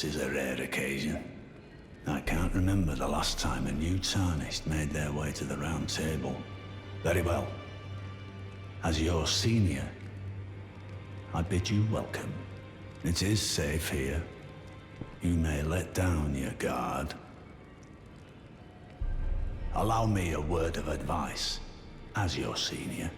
is a rare occasion. I can't remember the last time a new Tarnished made their way to the Round Table. Very well. As your senior, I bid you welcome. It is safe here. You may let down your guard. Allow me a word of advice. As your senior,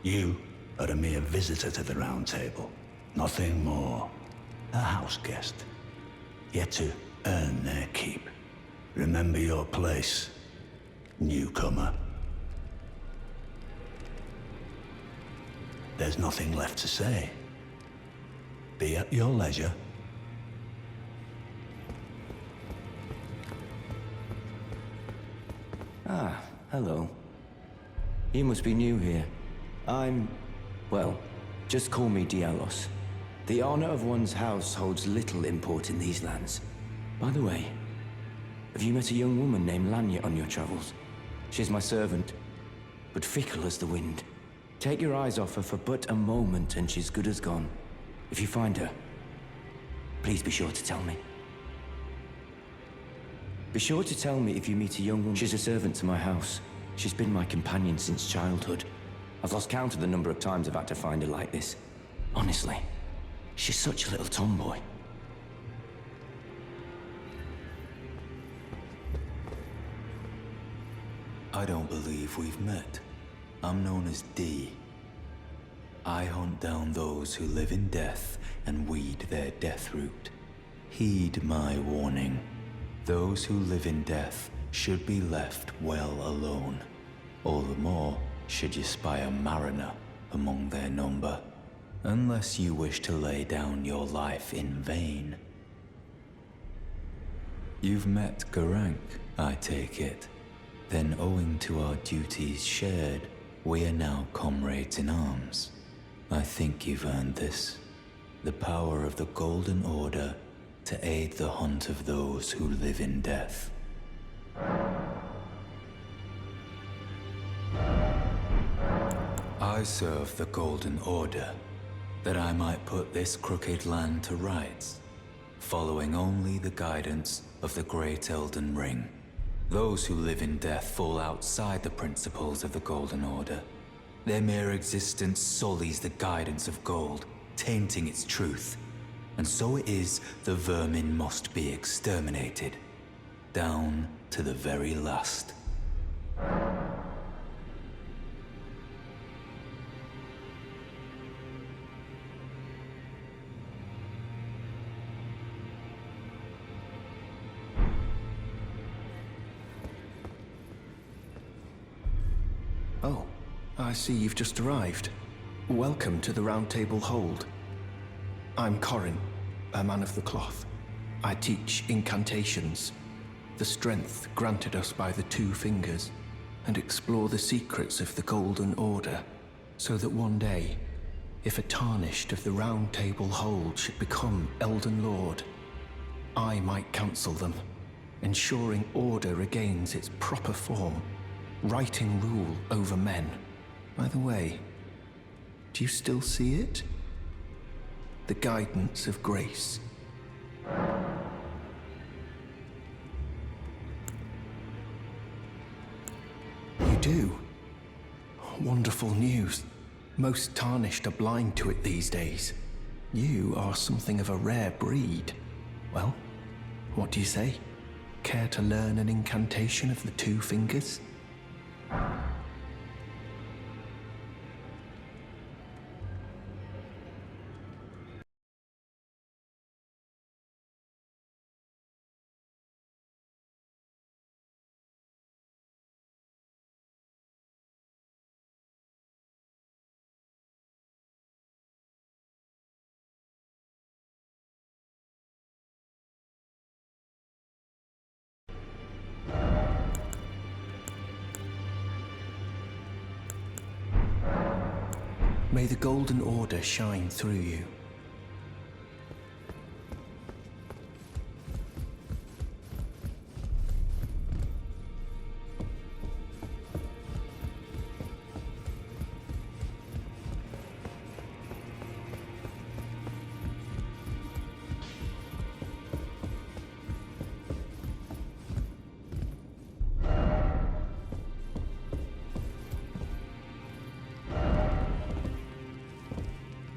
you are a mere visitor to the Round Table. Nothing more. A house guest. Yet to earn their keep. Remember your place, newcomer. There's nothing left to say. Be at your leisure. Ah, hello. You must be new here. Well, just call me Dialos. The honor of one's house holds little import in these lands. By the way, have you met a young woman named Lanya on your travels? She's my servant, but fickle as the wind. Take your eyes off her for but a moment and she's good as gone. If you find her, please be sure to tell me. Be sure to tell me if you meet a young woman. She's a servant to my house. She's been my companion since childhood. I've lost count of the number of times I've had to find her like this. Honestly, she's such a little tomboy. I don't believe we've met. I'm known as D. I hunt down those who live in death and weed their death root. Heed my warning. Those who live in death should be left well alone. All the more should you spy a mariner among their number. Unless you wish to lay down your life in vain. You've met Garank, I take it. Then owing to our duties shared, we are now comrades in arms. I think you've earned this. The power of the Golden Order to aid the hunt of those who live in death. I serve the Golden Order, that I might put this crooked land to rights, following only the guidance of the Great Elden Ring. Those who live in death fall outside the principles of the Golden Order. Their mere existence sullies the guidance of gold, tainting its truth. And so it is the vermin must be exterminated, down to the very last. Oh, I see you've just arrived. Welcome to the Round Table Hold. I'm Corin, a man of the cloth. I teach incantations, the strength granted us by the Two Fingers, and explore the secrets of the Golden Order, so that one day, if a Tarnished of the Round Table Hold should become Elden Lord, I might counsel them, ensuring order regains its proper form, righting rule over men. By the way, do you still see it? The guidance of grace. You do? Wonderful news. Most Tarnished are blind to it these days. You are something of a rare breed. Well, what do you say? Care to learn an incantation of the Two Fingers? May the Golden Order shine through you.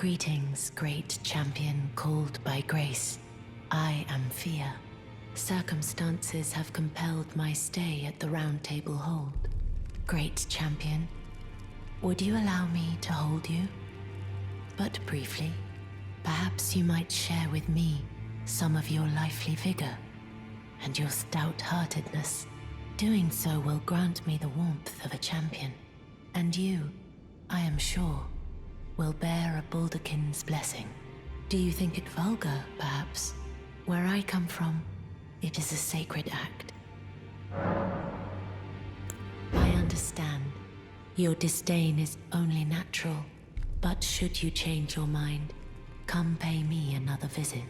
Greetings, great champion called by grace. I am Fear. Circumstances have compelled my stay at the Round Table Hold. Great champion, would you allow me to hold you? But briefly, perhaps you might share with me some of your lively vigor and your stout-heartedness. Doing so will grant me the warmth of a champion, and you, I am sure, will bear a Baldakin's blessing. Do you think it vulgar, perhaps? Where I come from, it is a sacred act. I understand. Your disdain is only natural, but should you change your mind, come pay me another visit.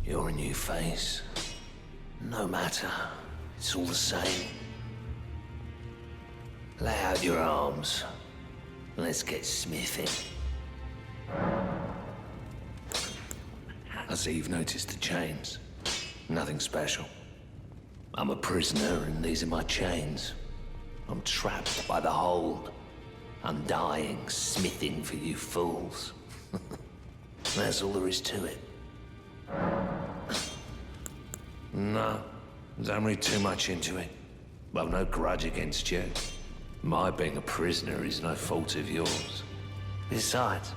You're a new face. No matter. It's all the same. Lay out your arms. Let's get smithing. I see you've noticed the chains. Nothing special. I'm a prisoner and these are my chains. I'm trapped by the hold. I'm dying, smithing for you fools. That's all there is to it. No, don't read too much into it. Well, no grudge against you. My being a prisoner is no fault of yours. Besides,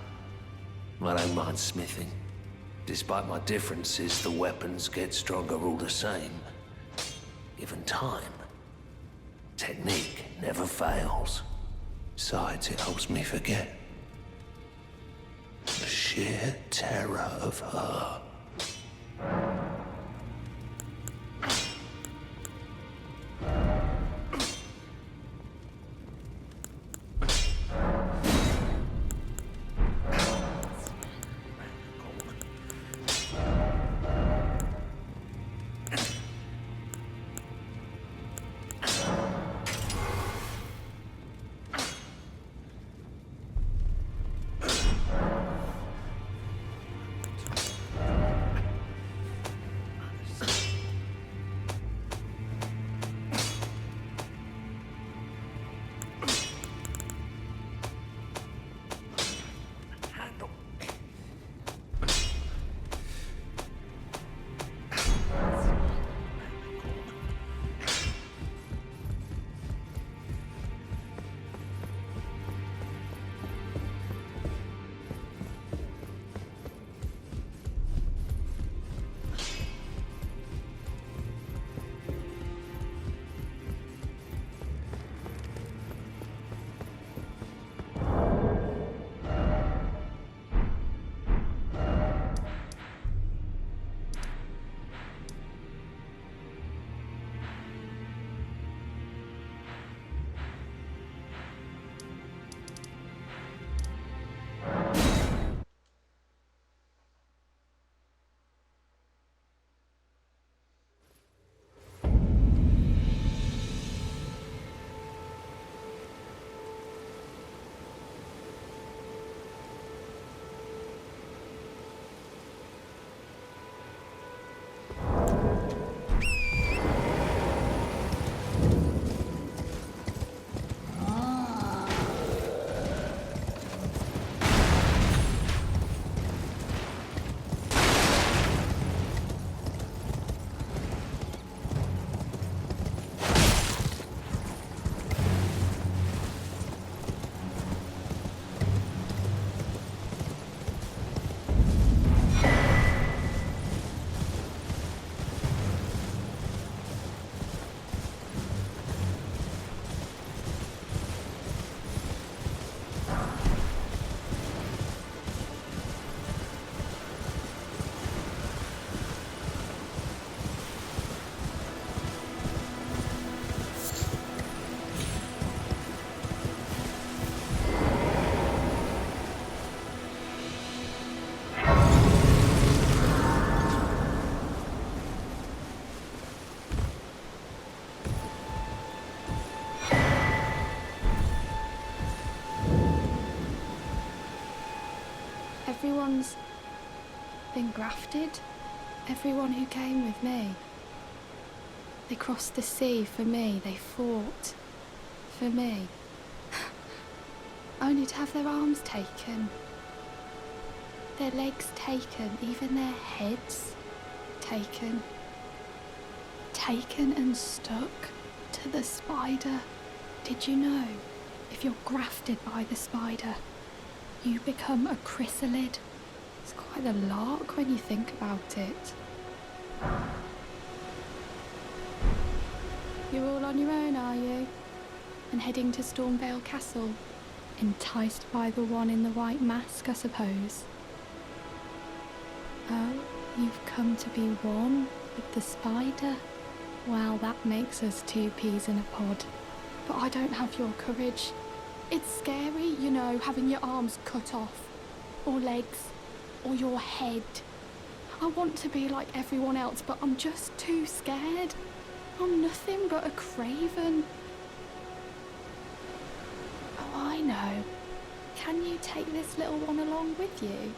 I don't mind smithing. Despite my differences, the weapons get stronger all the same. Given time. Technique never fails. Besides, it helps me forget the sheer terror of her. Everyone's been grafted? Everyone who came with me. They crossed the sea for me. They fought for me. Only to have their arms taken. Their legs taken, even their heads taken. Taken and stuck to the spider. Did you know, if you're grafted by the spider, you become a chrysalid? It's quite a lark when you think about it. You're all on your own, are you? And heading to Stormvale Castle? Enticed by the one in the white mask, I suppose. Oh, you've come to be one with the spider? Well, that makes us two peas in a pod. But I don't have your courage. It's scary, you know, having your arms cut off. Or legs. Or your head. I want to be like everyone else, but I'm just too scared. I'm nothing but a craven. Oh, I know. Can you take this little one along with you?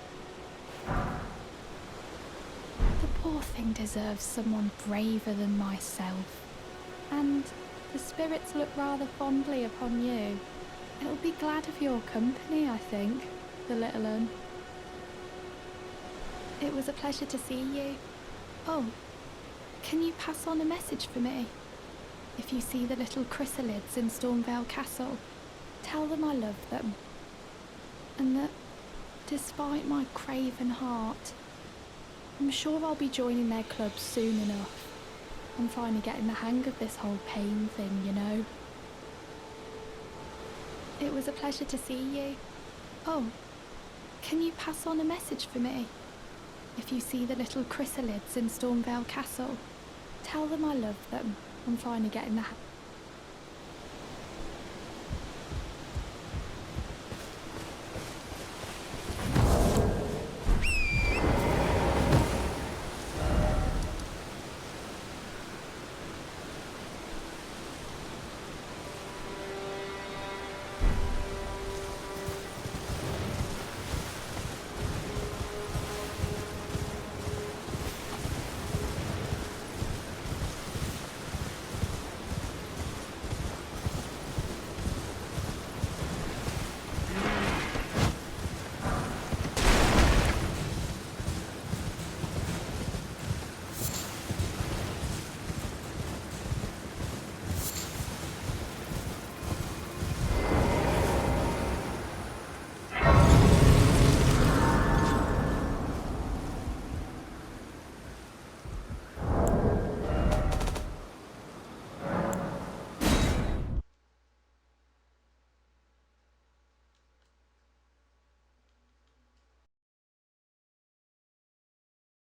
The poor thing deserves someone braver than myself. And the spirits look rather fondly upon you. It'll be glad of your company, I think, the little un. It was a pleasure to see you. Oh, can you pass on a message for me? If you see the little chrysalids in Stormvale Castle, tell them I love them. And that, despite my craven heart, I'm sure I'll be joining their club soon enough. I'm finally getting the hang of this whole pain thing, you know. It was a pleasure to see you. Oh, can you pass on a message for me? If you see the little chrysalids in Stormvale Castle, tell them I love them. I'm finally getting the